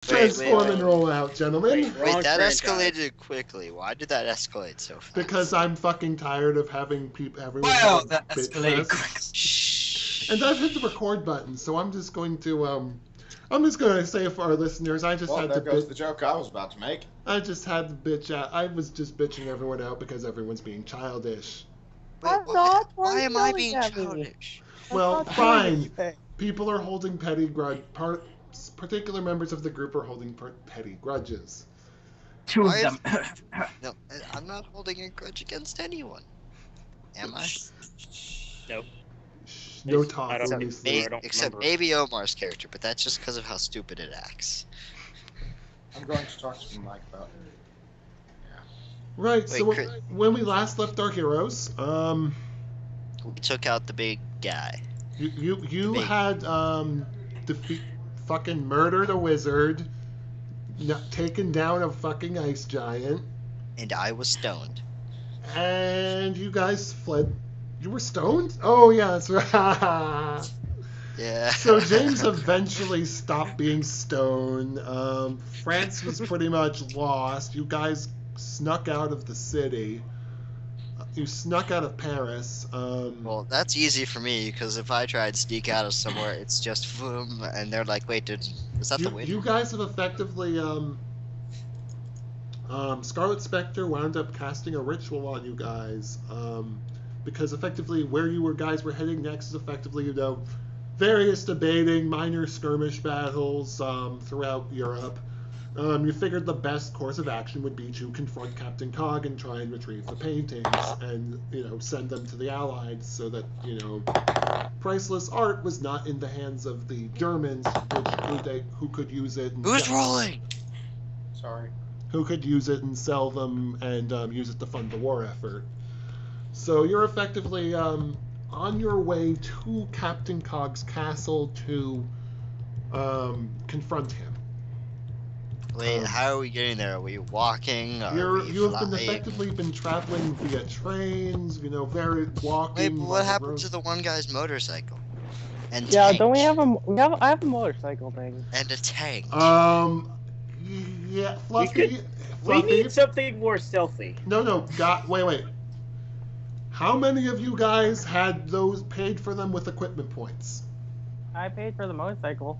Transform and roll out, gentlemen. Wait, that escalated quickly. Why did that escalate so fast? Because I'm fucking tired of having everyone. Wow, that escalated quickly. Shh. And I've hit the record button, so I'm just going to say for our listeners, I just had to. There goes the joke I was about to make. I just had to bitch out. I was just bitching everyone out because everyone's being childish. Wait, why am I being childish? Well, fine. People are holding petty grudge. Particular members of the group are holding petty grudges. Two of them. No, I'm not holding a grudge against anyone. Am I? No. No talk. Except maybe Omar's character, but that's just because of how stupid it acts. I'm going to talk to Mike about it. Right, Wait, so when we last left our heroes, we took out the big guy. You had fucking murdered a wizard, taken down a fucking ice giant, And I was stoned. and you guys fled. You were stoned? Oh yeah, that's right. Yeah. So James eventually stopped being stoned. France was pretty much lost. You guys snuck out of the city. You snuck out of Paris. Well, that's easy for me, because if I try to sneak out of somewhere, it's just boom, and they're like, wait, was that the wind? You guys have effectively, Scarlet Spectre wound up casting a ritual on you guys, because effectively where you guys were heading next is effectively, various debating, minor skirmish battles throughout Europe. You figured the best course of action would be to confront Captain Cog and try and retrieve the paintings and, send them to the Allies so that, priceless art was not in the hands of the Germans who could use it. Who's rolling? Sorry. Who could use it and sell them and use it to fund the war effort. So you're effectively on your way to Captain Cog's castle to confront him. Wait, how are we getting there? Are we walking? You have effectively been traveling via trains, very walking. Wait, but what happened to the one guy's motorcycle? And yeah, tank? don't we have I have a motorcycle thing. And a tank. Yeah, Fluffy. We need something more stealthy. No, wait. How many of you guys had those paid for them with equipment points? I paid for the motorcycle.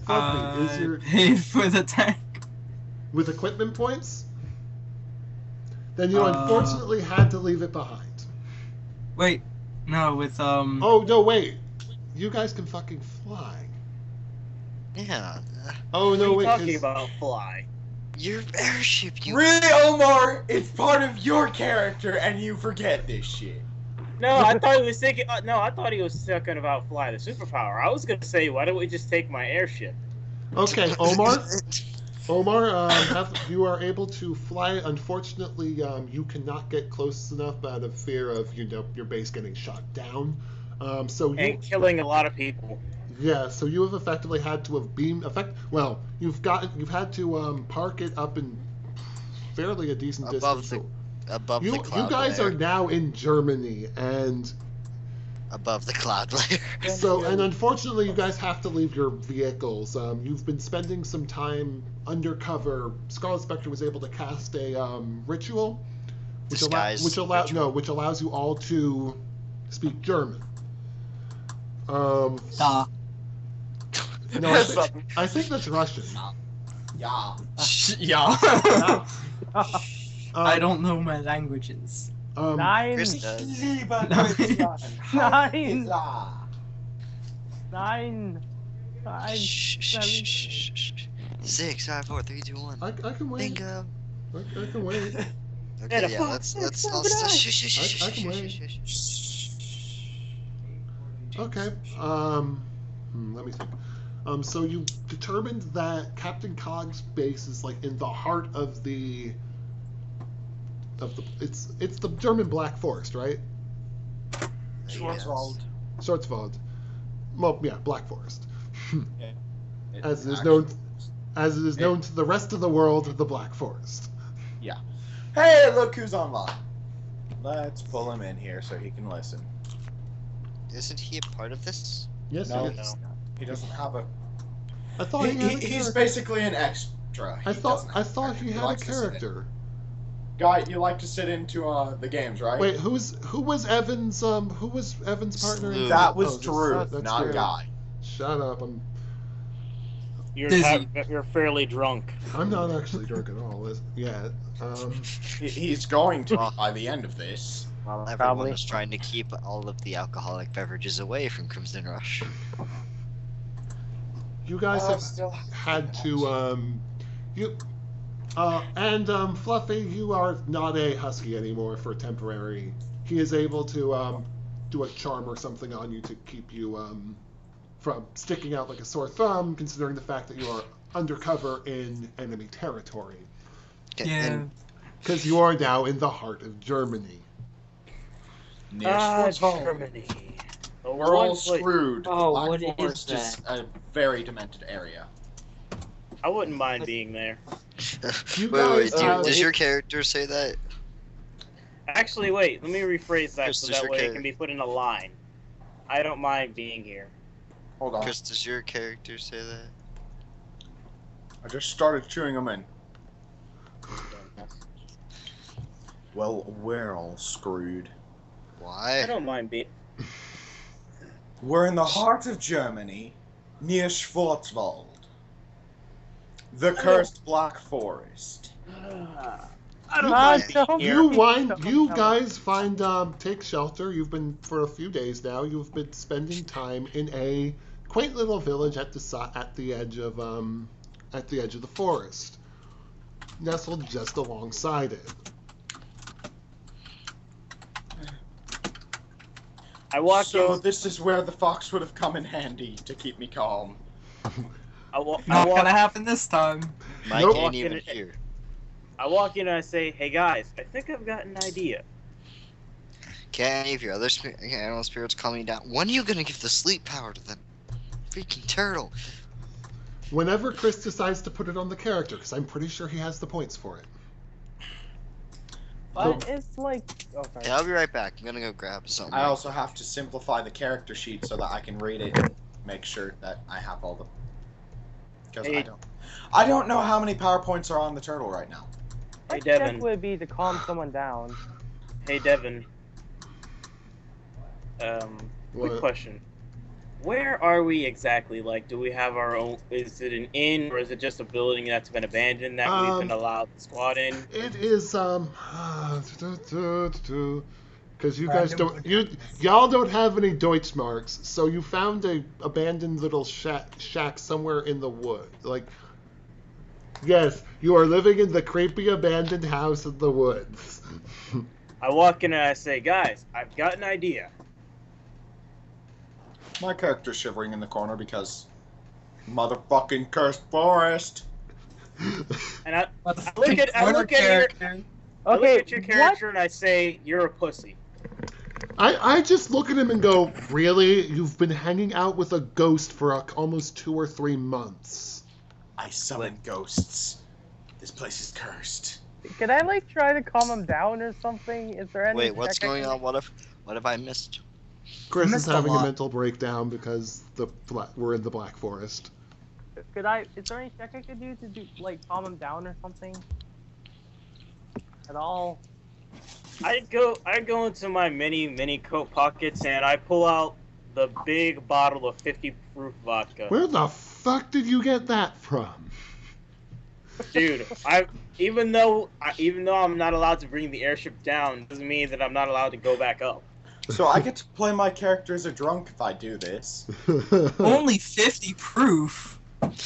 Fluffy, Paid for the tank. With equipment points? Then you unfortunately had to leave it behind. Wait, no, with Oh no, wait. You guys can fucking fly. Yeah. Oh no, What wait. are you talking about fly? Your airship, you... Really, Omar? It's part of your character, and you forget this shit. No, I thought he was thinking. No, I thought he was talking about fly the superpower. I was gonna say, why don't we just take my airship? Okay, Omar. You are able to fly. Unfortunately, you cannot get close enough out of fear of your base getting shot down. And killing a lot of people. Yeah, so you have effectively had to have Well, you've had to park it up in fairly a decent distance. Above the cloud You guys layer. are now in Germany, and Above the cloud layer. so, and unfortunately, you guys have to leave your vehicles. You've been spending some time undercover. Scarlet Spectre was able to cast a ritual, which allows you all to speak German. No, I think that's Russian. Yeah. yeah. I don't know my languages. Nine. Chris does. Nine. Shh. 6, 5, 4, 3, 2, 1. I can wait. Bingo. I can wait. Okay, yeah, let's shh. I can wait. Okay. Let me think. So you determined that Captain Cog's base is like in the heart of the it's the German Black Forest, right? Schwarzwald. Schwarzwald. Well, yeah, Black Forest. Yeah. As it is known to the rest of the world, the Black Forest. Yeah. Hey, look who's online. Let's pull him in here so he can listen. Isn't he a part of this? Yes, No, it is. he doesn't have a I thought he had a He's character. basically an extra. I He thought doesn't have a he character. had a likes to sit in. character. Guy, you like to sit into the games, right? Wait, who was Evan's partner? Slew. That was Oh, Drew, that's not Drew. Guy. Shut up! Dizzy. You're fairly drunk. I'm not actually drunk at all yet. He's going to by the end of this. Well, everyone Probably. was trying to keep all of the alcoholic beverages away from Crimson Rush. You guys I'll have still had to Fluffy, you are not a husky anymore for temporary. He is able to do a charm or something on you to keep you from sticking out like a sore thumb, considering the fact that you are undercover in enemy territory. Okay, Yeah. and Because you are now in the heart of Germany. Near Schwarzwald. Germany. The We're all one place- screwed. Oh, Black what is Forest is a very demented area. I wouldn't mind being there. You wait, guys, does your character say that? Actually, wait. Let me rephrase that Chris, so does that your way it character- can be put in a line. I don't mind being here. Hold on. Chris, does your character say that? I just started chewing them in. Well, we're all screwed. I Why? don't mind being. We're in the heart of Germany, near Schwarzwald. The cursed Black Forest. I don't Ah, mind being don't- here. you guys find take shelter. You've been for a few days now. You've been spending time in a quaint little village at the edge of the forest, nestled just alongside it. I walk So in. this is where the fox would have come in handy to keep me calm. I Not walk gonna happen this time. Mike Nope. ain't even Walking- here. I walk in and I say, "Hey guys, I think I've got an idea." Can any of your other animal spirits calm me down? When are you gonna give the sleep power to the freaking turtle? Whenever Chris decides to put it on the character, because I'm pretty sure he has the points for it. But it's like. Oh, sorry. Okay, I'll be right back. I'm gonna go grab something. I also have to simplify the character sheet so that I can read it and make sure that I have all the... Because Hey. I don't know how many PowerPoints are on the turtle right now. Hey My check Devin. would be to calm someone down. Hey Devin. Quick What? question. Where are we exactly? Like, do we have our own? Is it an inn, or is it just a building that's been abandoned that we've been allowed to squat in? It is because you guys y'all don't have any Deutschmarks, so you found a abandoned little shack somewhere in the wood. Like, yes, you are living in the creepy abandoned house in the woods. I walk in and I say, "Guys, I've got an idea." My character's shivering in the corner because... Motherfucking cursed forest! And I look at your Okay, character and I say, "You're a pussy." I just look at him and go, really? You've been hanging out with a ghost for almost 2 or 3 months. I summon ghosts. This place is cursed. What? Can I like try to calm him down or something? Is there any? Wait, what's check I going can- on? What have I missed? Chris is missed a having a lot. mental breakdown because we're in the Black Forest. Could I? Is there any check I could do to like calm him down or something? At all? I go into my mini coat pockets and I pull out the big bottle of 50 proof vodka. Where the fuck did you get that from? Dude, even though I'm not allowed to bring the airship down, doesn't mean that I'm not allowed to go back up. So I get to play my character as a drunk if I do this. Only 50 proof.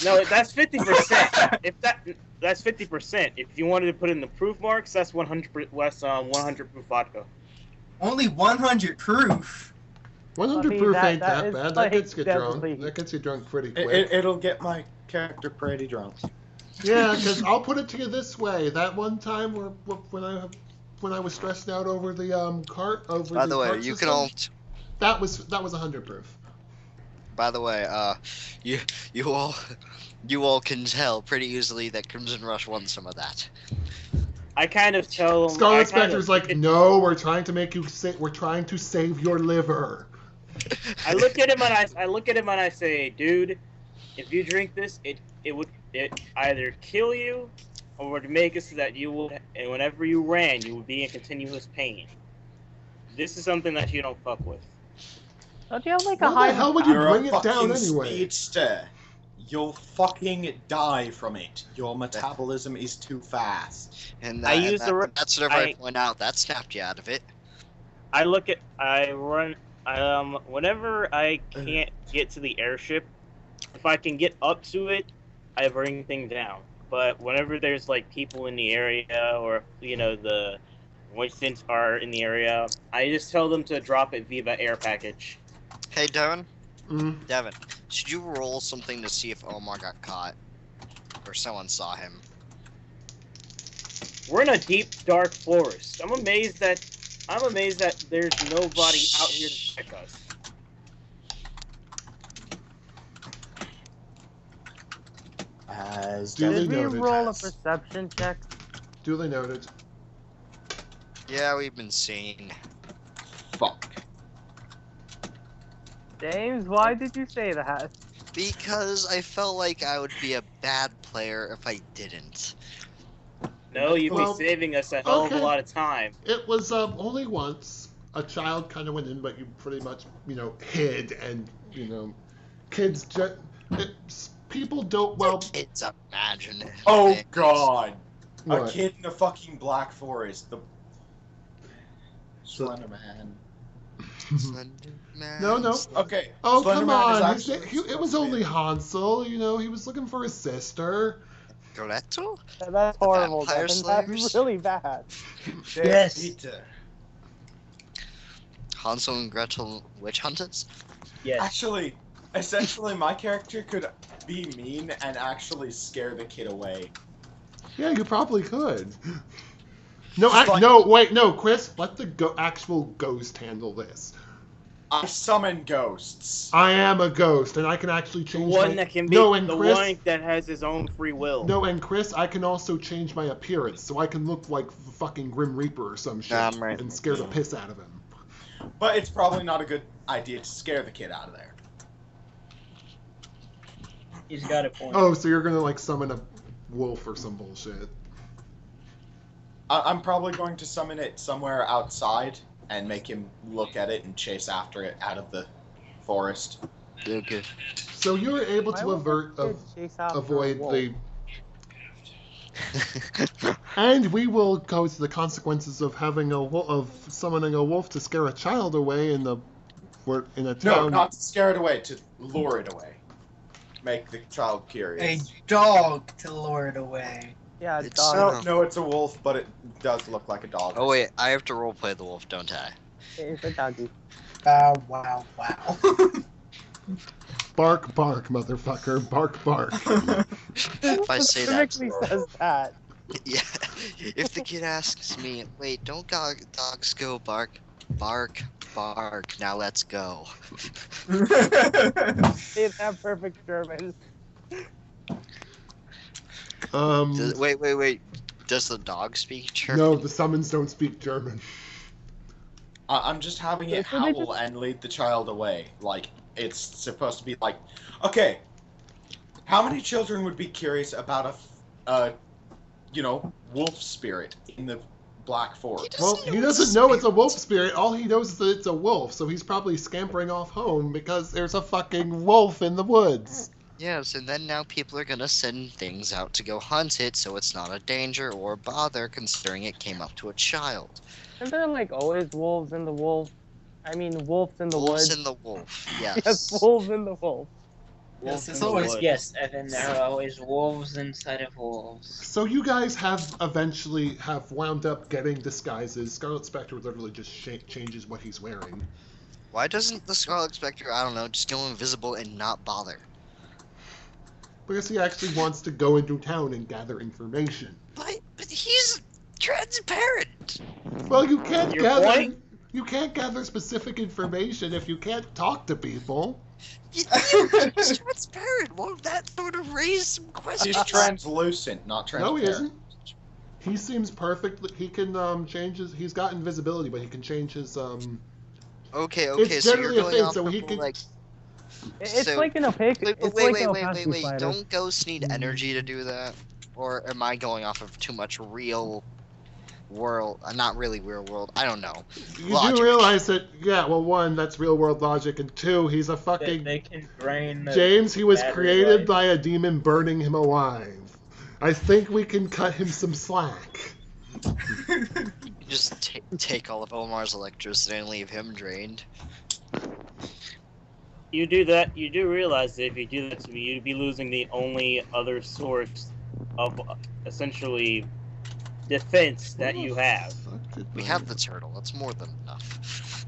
No, that's 50%. That's 50%. If you wanted to put in the proof marks, that's 100 proof vodka. Only 100 proof. 100 Fluffy, proof that- ain't that that is, bad. like, That gets you drunk. deadly. That gets you drunk pretty quick. It'll get my character pretty drunk. Yeah, because I'll put it to you this way: that one time when I was stressed out over the cart over. By the way, cart you can system, all. That was 100 proof. By the way, you all can tell pretty easily that Crimson Rush won some of that. I kind of tell them. Scarlet Spectre's like, no, we're trying to make you we're trying to save your liver. I look at him and I say, "Dude, if you drink this, it would either kill you or would make it so that you would, and whenever you ran, you would be in continuous pain. This is something that you don't fuck with. Don't you have like a Why high? the hell would you You're bring a it down fucking anyway? speedster. You'll fucking die from it. Your metabolism is too fast. And I use the that's whatever I point out. That snapped you out of it. I run, whenever I can't get to the airship, if I can get up to it, I bring things down. But whenever there's like people in the area, or the Winston's are in the area, I just tell them to drop it via air package. Hey, Devin. Mm. Devin, should you roll something to see if Omar got caught? Or someone saw him? We're in a deep, dark forest. I'm amazed that there's nobody out here to check us. As Duly Did we noted. roll a perception check? Duly noted. Yeah, we've been seeing. fuck. James, why did you say that? Because I felt like I would be a bad player if I didn't. No, you'd Well, be saving us a hell of a okay. lot of time. It was only once. A child kind of went in, but you pretty much, hid, and, kids people don't, well, Kids imagine it. Oh god. A what? kid in the fucking Black Forest. The Slender Man. No, no. Okay. Oh, Slender come Man is on. actually It was only Hansel, he was looking for his sister. Gretel? That's horrible. Vampire Devin. Slayers? That's really bad. Yes. Peter. Hansel and Gretel witch hunters? Yes. Actually, essentially, my character could be mean and actually scare the kid away. Yeah, you probably could. No, Just like- no, wait, no, Chris, let the actual ghost handle this. I summon ghosts. I am a ghost, and I can actually The change one my... that can be No, and the Chris... one that has his own free will. No, and Chris, I can also change my appearance, so I can look like the fucking Grim Reaper or some shit, I'm right. and scare the piss out of him. But it's probably not a good idea to scare the kid out of there. He's got a point. Oh, so you're gonna, summon a wolf or some bullshit. I'm probably going to summon it somewhere outside and make him look at it and chase after it out of the forest. Okay. So you're able Why to would the kid chase after a avoid wolf? the... And we will go to the consequences of summoning a wolf to scare a child away in a No, town. not to scare it away, to lure it away. Make the child A curious. dog to lure it away. Yeah, It's dog. No, it's a wolf, but it does look like a dog. Oh wait, I have to roleplay the wolf, don't I? It's a doggy. Bow, wow, wow. Bark, bark, motherfucker. Bark, bark. If I say that, Specifically says that. yeah. If the kid asks me, wait, don't dogs go bark, bark, bark. Now let's go. Say that perfect German. Wait. Does the dog speak German? No, the summons don't speak German. I'm just having it So they howl and lead the child away. Like, it's supposed to be like, okay, how many children would be curious about a wolf spirit in the Black Forest? Well, he doesn't know it's a wolf spirit. All he knows is that it's a wolf, so he's probably scampering off home because there's a fucking wolf in the woods. Yes, and then now people are gonna send things out to go hunt it, so it's not a danger or bother, considering it came up to a child. Isn't there always wolves in the wolf? I mean, wolves in the Wolves woods. in the wolf. Yes. Yes, wolves in the wolf. Yes, it's in the always woods. Yes, and then there are always wolves inside of wolves. So you guys have eventually wound up getting disguises. Scarlet Spectre literally just changes what he's wearing. Why doesn't the Scarlet Spectre, I don't know, just go invisible and not bother? Because he actually wants to go into town and gather information. But he's transparent. Well, you can't Your gather. point? You can't gather specific information if you can't talk to people. He's transparent. Won't that sort of raise some questions? He's translucent, not No, transparent. he isn't. He seems perfect. He can change his. He's got invisibility, but he can change his. Okay, It's so you're generally a going thing, off so of he can- like It's So- like an opaque. Wait, It's wait, like wait, an wait, opacity wait, wait. slider. Don't ghosts need energy to do that? Or am I going off of too much real world? Not really real world. I don't know. You Logic. do realize that, yeah, well, one, that's real world logic, and two, he's a They, fucking... they can drain the James, he was battery created life. by a demon burning him alive. I think we can cut him some slack. Just take all of Omar's electricity and leave him drained. You do that. You do realize that if you do that to me, you'd be losing the only other source of essentially defense that you have. We have the turtle. That's more than enough.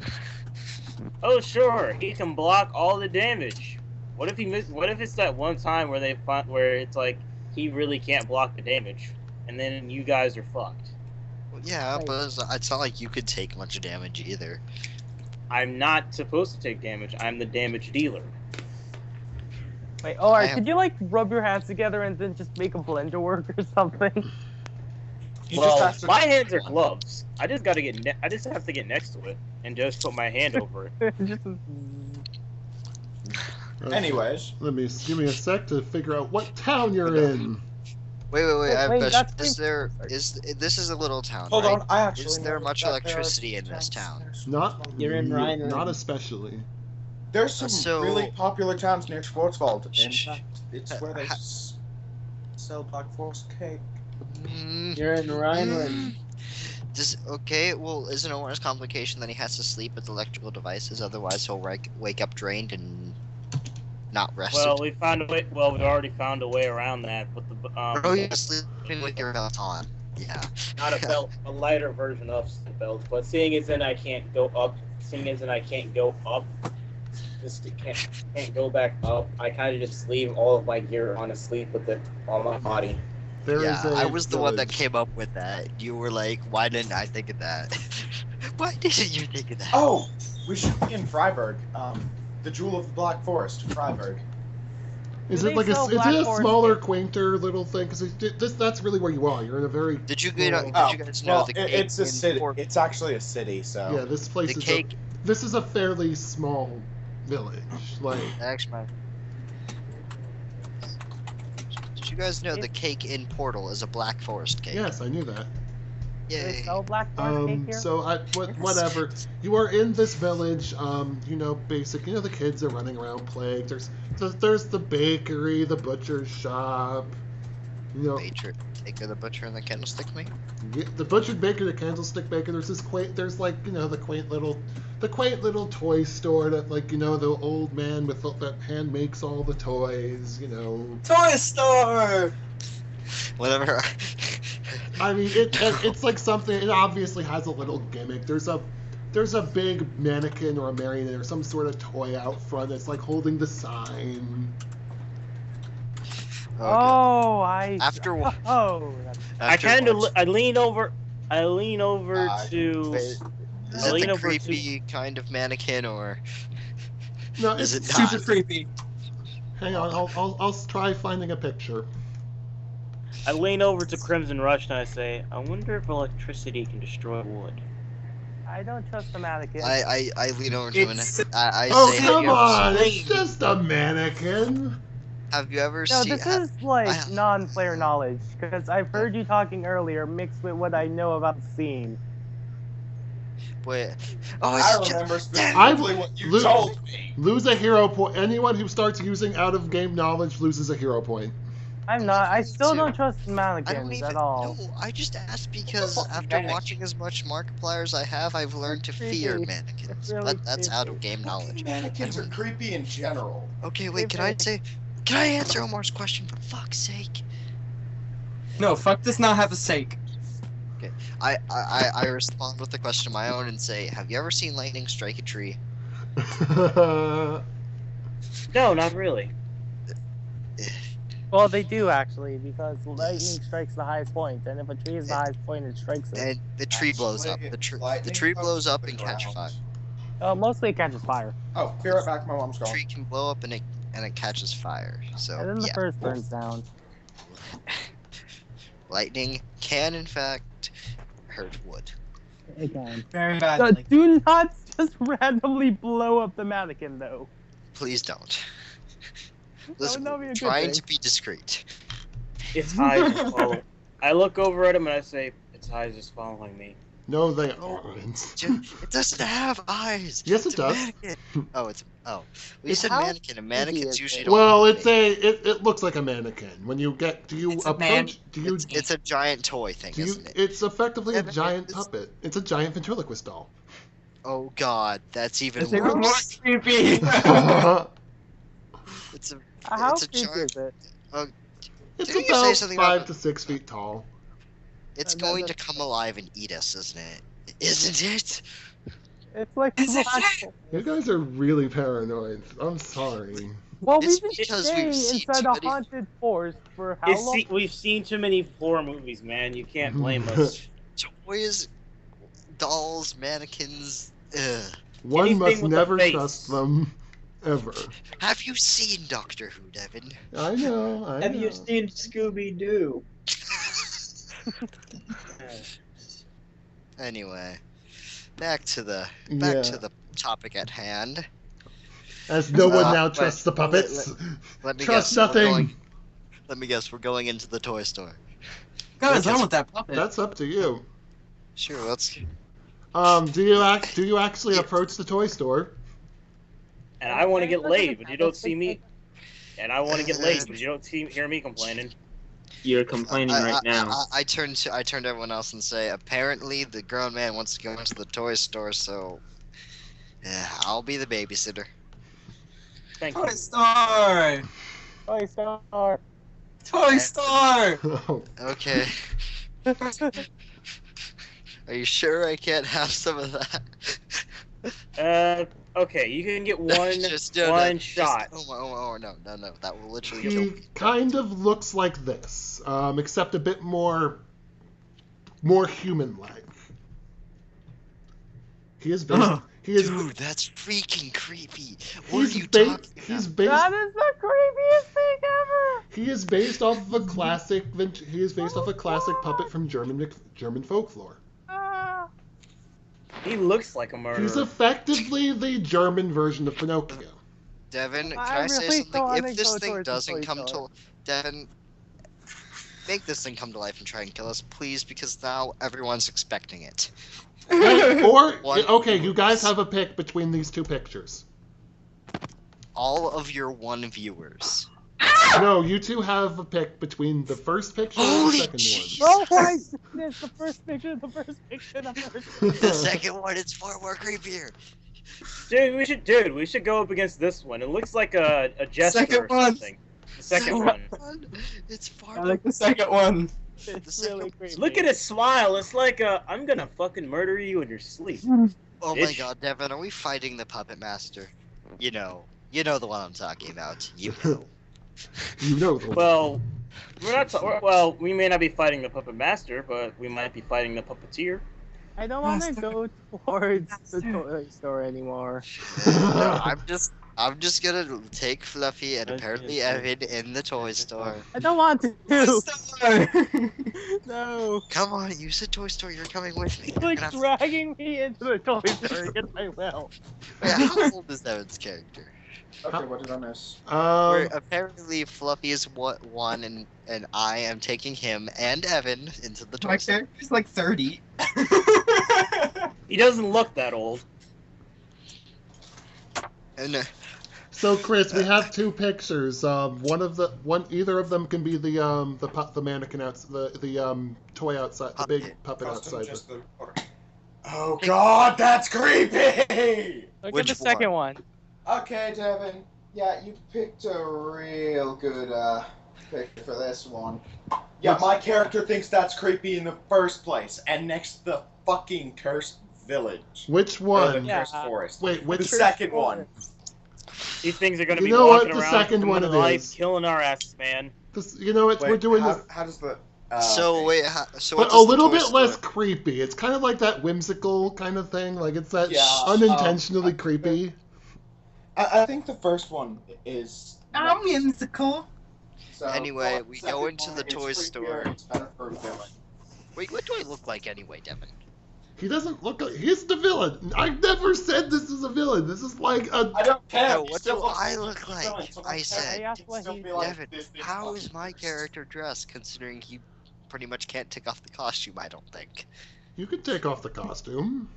Oh sure, he can block all the damage. What if he What if it's that one time where they find where it's like he really can't block the damage, and then you guys are fucked. Well, yeah, but it's not like you could take much damage either. I'm not supposed to take damage. I'm the damage dealer. Wait, oh, I am- could you like rub your hands together and then just make a blender work or something? You Well, just have to my hands are gloves. I just got to get. I just have to get next to it and just put my hand over it. Just- Anyways, Give me a sec to figure out what town you're in. Wait, I have a Wait, question. that's This is a little town, hold right? on. I actually Is there know much that electricity in this town? Not, You're in Rhineland. not especially. There's some So- really popular towns near Schwarzwald. In Shh. fact, it's where they sell Black Forest cake. Mm, You're in Rhineland. okay, well, isn't it Omar's complication that he has to sleep with electrical devices, otherwise he'll wake up drained and not rested? Well, we found a way. Well, we already found a way around that with the Oh, you're sleeping with your belt on. Yeah. not a belt, a lighter version of the belt. But seeing as in I can't go up, just can't go back up. I kind of just leave all of my gear on a sleep with it on my body. There Yeah, is a I was the one that village. came up with that. You were like, why didn't I think of that? Why didn't you think of that? Oh, we should be in Freiburg. The Jewel of the Black Forest, Freiburg. Is Do it they like sell is Black it a Forest smaller, cake? quainter little thing? Because that's really where you are. You're in a very Did you get? Did Oh, you guys know well, the cake it's a in city. Port- It's actually a city, so. yeah. This place the is cake? this is a fairly small village. Like Actually, did you guys know the cake in Portal is a Black Forest cake? yes, I knew that. Do they Yay. sell Black Forest cake here? So whatever. You are in this village. You know, basic. You know, the kids are running around playing. There's the bakery, the butcher's shop. You know, Baker the butcher and the candlestick me. the butcher baker, the candlestick baker. There's this quaint. There's like the quaint little toy store that the old man with that hand makes all the toys. Toy store! Whatever. I mean, it's like something. It obviously has a little gimmick. There's a big mannequin or a marionette or some sort of toy out front that's like holding the sign. Oh, I. After what? Oh, that's I kind of. Afterwards- I lean over to. Wait, is I it lean the over to- creepy kind of mannequin or No, is it's it not? Super creepy. Hang on, I'll try finding a picture. I lean over to Crimson Rush and I say, I wonder if electricity can destroy wood. I don't trust the mannequin. I lean over to him and It's- I Oh say, come on! It's seen- just a mannequin. have you ever No, seen? this is like I- non-player knowledge because I've heard you talking earlier mixed with what I know about the scene. Wait. Oh, I it's remember just, specifically what you Luke- told me. Lose a hero point. Anyone who starts using out-of-game knowledge loses a hero point. I'm not. I still too. don't trust I don't mannequins even at all. know. I just asked because Fucking after mannequin. watching as much Markiplier as I have, I've learned to fear Creepy. mannequins. Really That's creepy. out of game knowledge. Mannequins are creepy in general. Okay, wait. Can I answer Omar's question for fuck's sake? No, fuck does not have a sake. I respond with a question of my own and say, have you ever seen lightning strike a tree? No, not really. Well, they do actually because lightning strikes the highest point, and if a tree is the highest point, it strikes it. And the tree blows up. Actually, The lightning tree comes blows to up the and catches ground. fire. Mostly it catches fire, Oh, be right back. My mom's The gone. tree can blow up and it catches fire. So and then the yeah, first burns down. lightning can in fact hurt wood. Again. Very badly. Do not just randomly blow up the mannequin, though. Please don't. Listen, not be a good trying thing. to be discreet. Its eyes are following. I look over at him and I say, its eyes is following me. No, they aren't. It doesn't have eyes. Yes, it It's a does. mannequin. Oh, well, you said How mannequin, and mannequins is usually it? don't. Well, have it's face. it looks like a mannequin. When you get, do you It's a man- approach? Do you It's a giant toy thing, do you? isn't it? It's effectively a Yeah, but giant it's- puppet. It's a giant ventriloquist doll. Oh God, that's even That's even more worse. creepy. It's a How it's a creepy giant. is it? It's Didn't you say about something about 5 the- to 6 feet tall. It's that- going to that's- come alive and eat us, isn't it? Isn't it? It's like Is it? You guys are really paranoid. I'm sorry. Well, It's we've been because staying we've seen inside too a many- haunted forest for how long? We've seen too many horror movies, man. You can't blame us. Toys, dolls, mannequins. Ugh. One Anything must with a never face. trust them, ever. Have you seen Doctor Who, Devin? I know. I Have know. you seen Scooby Doo? Anyway, back to the Yeah. topic at hand. As no one now but- trusts the puppets. Let me Trust guess. we're nothing. going- let me guess. We're going into the toy store. Goes on with that puppet. That's up to you. Sure. Let's. Do you actually approach the toy store? And I want to get laid, but you don't see me. And I want to get laid, but you don't hear me complaining. You're complaining right now. I turn to everyone else and say, apparently the grown man wants to go into the toy store, so yeah, I'll be the babysitter. Thank Toy you. Store! Toy Star. Toy Store! Okay. Are you sure I can't have some of that? Okay, you can get one Just- shot. No, that will literally He kill me. kind of looks like this, except a bit more human-like. He is based. He is. Dude, that's freaking creepy. What are He's you ba- talking He's about? based. That is the creepiest thing ever. He is based off of a classic. He is based off a classic puppet from German folklore. Ah. He looks like a murderer. He's effectively the German version of Pinocchio. Devin, can I I say really something? don't wanna If this go thing towards the doesn't toy come store. to Devin, make this thing come to life and try and kill us, please, because now everyone's expecting it. Or One- okay, you guys have a pick between these two pictures. All of your one viewers. No, you two have a pick between the first picture and Holy the second jeez. Oh my goodness! The first picture. The first picture. one. The second one is far more creepier. Dude, we should go up against this one. It looks like a jester Second or one. something. The second one. It's far I more. like the second one. It's second really one. creepy. Look at his smile. It's like I'm gonna fucking murder you in your sleep. Oh my Bitch. god, Devin, are we fighting the puppet master? You know the one I'm talking about. You know. You know the one. Well, we're not. Well, we may not be fighting the puppet master, but we might be fighting the puppeteer. I don't want to Master. go towards the Master. toy store anymore. No, I'm just gonna take Fluffy and Okay, apparently okay. Evan in the toy store. I don't want to. Toy Store! No. Come on, you said toy store. You're coming with me. It's like We're gonna- dragging me into the toy store. Yes, I will. Wait, how old is Evan's character? Okay, what did I miss? Where apparently Fluffy is one, and I am taking him and Evan into the My toy store. character's like 30. He doesn't look that old. And So Chris, we have two pictures. Either of them can be the mannequin the toy outside, the big puppet outside. Oh god, that's creepy! Look Which at the second one. Okay, Devin. Yeah, you picked a real good pick for this one. Yeah, my character thinks that's creepy in the first place, and next to the fucking cursed village. Which Or the one? Yeah. cursed forest. Wait, The which? second one. These things are gonna You be know what? walking The around, second coming one to it life, is. killing our asses, man. You know what? We're Wait, doing how, this, how does the... so okay. wait, so what but a does the little toy bit store- less creepy. It's kind of like that whimsical kind of thing. Like it's that Yeah, unintentionally creepy. I think the first one is... I'm whimsical. So, Anyway, well, we second go into one, the it's toy creepier, store. It's better for a villain. Wait, what do I look like anyway, Devin? He doesn't look like... He's the villain. I've never said this is a villain. This is like a... I don't care. No, He what still do looks I like look a like? villain, so I why said, can't asked he what still he- be like Devin, this big how fucking is my piece? character dressed, considering he pretty much can't take off the costume, I don't think. You could take off the costume.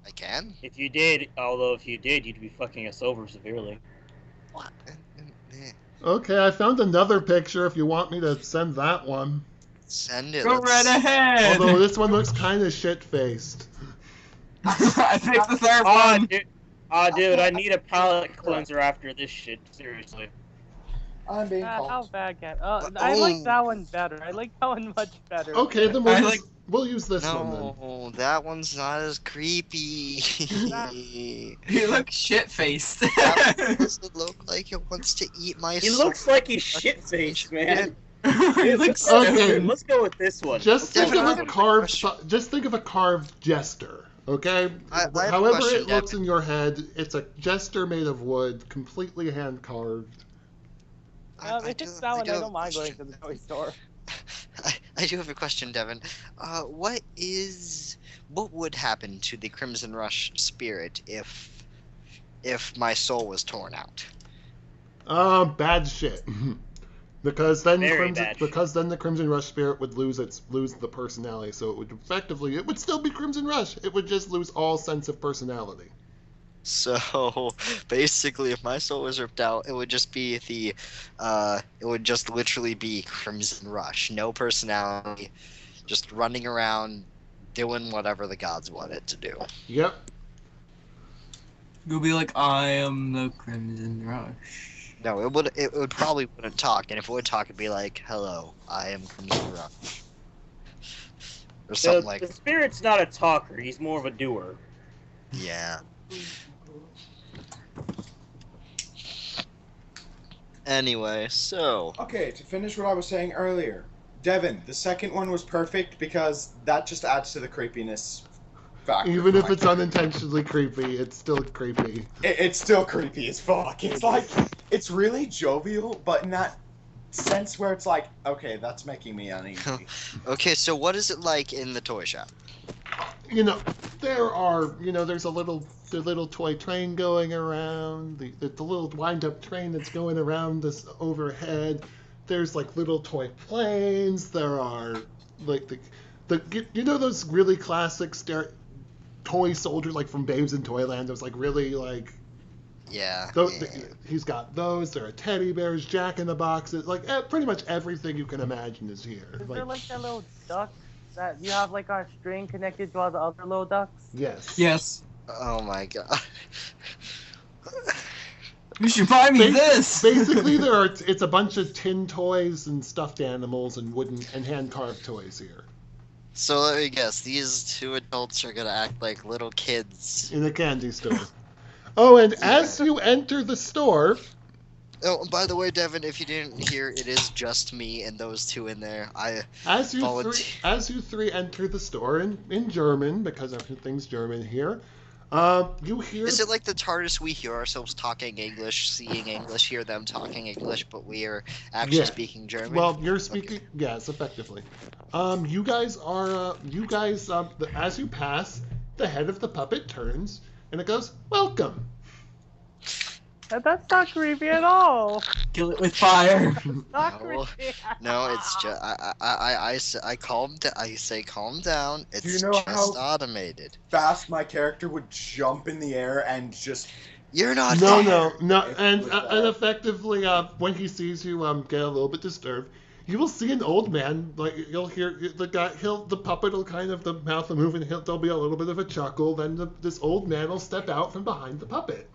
I can? If you did, although if you did, you'd be fucking us over severely. What? Okay, I found another picture if you want me to send that one. Send it. Go right ahead. Although this one looks kind of shit-faced. I picked the third Ah, one. dude, dude, I need a palate cleanser after this shit. Seriously. I'm being How called. bad can? I like that one better. I like that one much better. Okay, then we'll use this one then. No, that one's not as creepy. He looks shit-faced. That one doesn't look like it wants to eat my He soul. looks like he's shit-faced, man. He looks Okay. Let's go with this one. Just think Devin, of I a have a carved. question. Just think of a carved jester. Okay. I have a However question, it looks Devin. in your head, it's a jester made of wood, completely hand carved. If it's that one, I don't mind going to the toy store. I do have a question, Devin. What would happen to the Crimson Rush spirit if my soul was torn out? Bad shit. Because then Very Crimson, bad shit. because then the Crimson Rush spirit would lose the personality, so it would still be Crimson Rush. It would just lose all sense of personality. So basically, if my soul was ripped out, it would just be it would just literally be Crimson Rush, no personality, just running around doing whatever the gods want it to do. Yep. You'll be like, I am the Crimson Rush. No, it would probably wouldn't talk, and if it would talk, it'd be like, "Hello, I am Crimson Rush," or something like. The spirit's not a talker; he's more of a doer. Yeah. Anyway, so Okay, to finish what I was saying earlier, Devin, the second one was perfect because that just adds to the creepiness factor. Even for if my it's unintentionally creepy, it's still creepy. It's still creepy as fuck. It's like, it's really jovial, but in that sense where it's like, okay, that's making me uneasy. okay, so what is it like in the toy shop? There's the little toy train going around, the little wind-up train that's going around this overhead. There's like little toy planes. There are like those really classic toy soldiers like from Babes in Toyland. Those like really like. Yeah. He's got those. There are teddy bears, Jack in the Boxes, like pretty much everything you can imagine is here. Is there like that little duck that you have like a string connected to all the other little ducks? Yes. Yes. Oh my god. You should buy me this! Basically, it's a bunch of tin toys and stuffed animals and wooden and hand-carved toys here. So let me guess, these two adults are gonna act like little kids. In a candy store. Oh, and as you enter the store... Oh, and by the way, Devin, if you didn't hear, it is just me and those two in there. As you three enter the store in German, because everything's German here, you hear... Is it like the TARDIS we hear ourselves talking English, seeing English, hear them talking English, but we are actually speaking German? Well, you're speaking... Okay. Yes, effectively. As you pass, the head of the puppet turns, and it goes, "Welcome." That's not creepy at all. Kill it with fire. Not No. creepy. No, it's just I say calm down. It's Do you know just how- automated. Fast my character would jump in the air and just... You're not. No, there. no, It's and with effectively, when he sees you get a little bit disturbed, you will see an old man. Like you'll hear the puppet will kind of the mouth will move, and there'll be a little bit of a chuckle. Then this old man will step out from behind the puppet.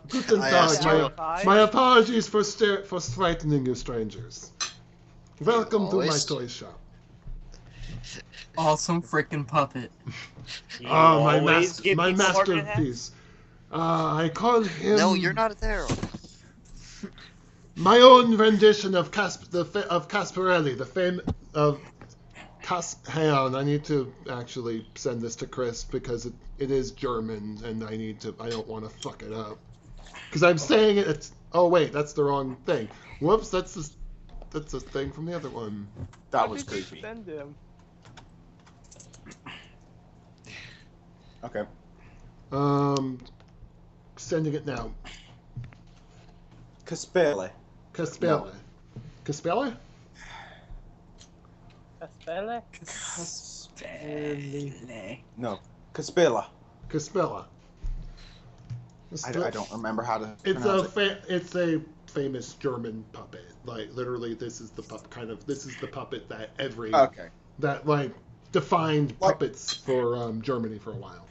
Guten I Tag. asked you- My apologies for frightening you, strangers. Welcome to my always- toy shop. Awesome freaking puppet. You Ah, always give my people heart attacks? masterpiece. I call him. No, you're not there. My own rendition of Casparelli, the fame of Hang on, I need to actually send this to Chris because it is German and I don't want to fuck it up. Because I'm saying it's. Oh wait, that's the wrong thing. Whoops, that's the thing from the other one. That Why was did you creepy. Send him. Okay. Sending it now. Caspele. Caspele. Caspele? Caspele? No. Caspela. Caspella. I don't remember how to It's pronounce it. It's a famous German puppet. Like literally, this is the puppet that Okay. that like defined puppets for Germany for a while.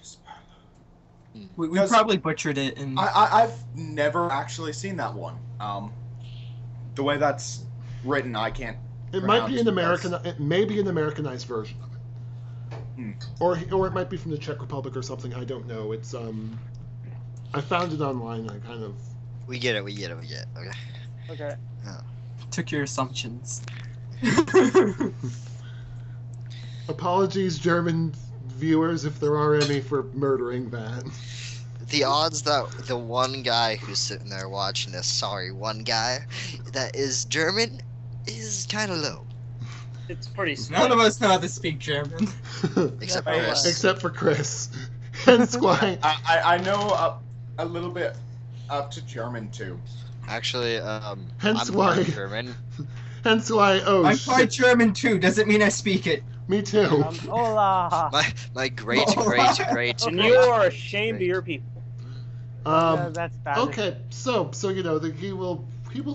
We Because- probably butchered it, and I've never actually seen that one. The way that's written, I can't. It might be pronounce an It may be an Americanized version of it, or it might be from the Czech Republic or something. I don't know. It's I found it online. I kind of. We get it. Okay. Okay. took your assumptions. Apologies, German viewers, if there are any, for murdering that. The odds that the one guy who's sitting there watching this, one guy that is German, is kind of low. It's pretty None smart. of us know how to speak German. Except Yeah, Chris. Except for Chris. Hence why. I know a little bit up to German too. Actually, Hence I'm why. part German. Hence why. Oh I'm shit. quite German too. Doesn't mean I speak it. Me too. Hola. My great And you are ashamed of your people. That's bad. Okay, so you know he will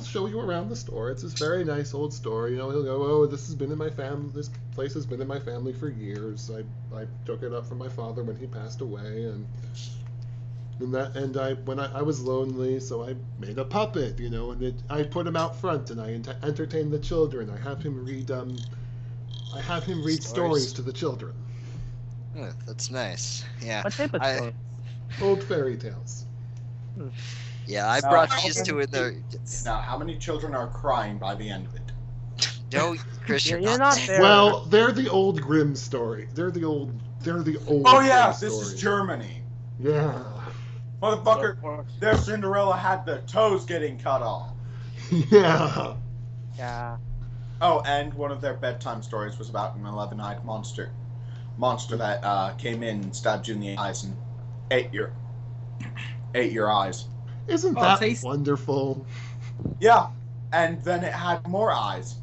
show you around the store. It's this very nice old store. You know, he'll go, oh, this has been in my family. This place has been in my family for years. I took it up from my father when he passed away, and when I was lonely, so I made a puppet. You know, and I put him out front, and I entertain the children. I have him read stories to the children. Oh, that's nice. Yeah. What type of I- story? Old fairy tales. Yeah, I brought these two in there. Now, how many children are crying by the end of it? No, Chris, you're You're not not there. Well, they're the old Grimm story. They're the old. Oh yeah, Grimm this is story. Germany. Yeah. Motherfucker, Of course. their Cinderella had the toes getting cut off. Yeah. Yeah. Oh, and one of their bedtime stories was about an 11-eyed monster. Monster that came in and stabbed you in the eyes and ate your eyes. Isn't Oh, that taste- wonderful? Yeah, and then it had more eyes.